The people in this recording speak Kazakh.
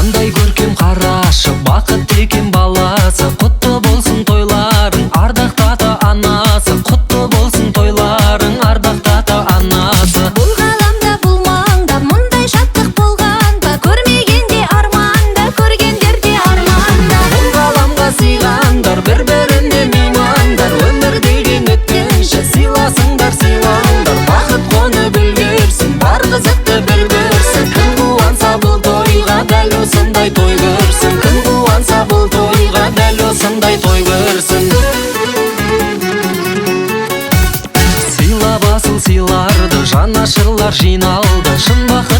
Қандай көркем қарашы, бақыт екен баласы. Құтты болсын тойларың, ардақты ата анасы. Құтты болсын тойларың, ардақты ата анасы. Бұл ғаламда бұл маңда мұндай шаттық болғанда, көрмегенде арманда, көргендерде арманда. Бұл ғаламға сыйғандар, бір-біріне меймандар. Өмір деген өткенше сыйласыңдар, сыйлаңдар. Бақыт қонып үлгерсін, бар қызықты бір көрсін. Кім қуанса бұл тойға дәл осындай той көрсін. Кім қуанса бұл тойға дәл осындай той көрсін. Сыйлап асыл сыйларды, жанашырлар жиналды. Шын бақыт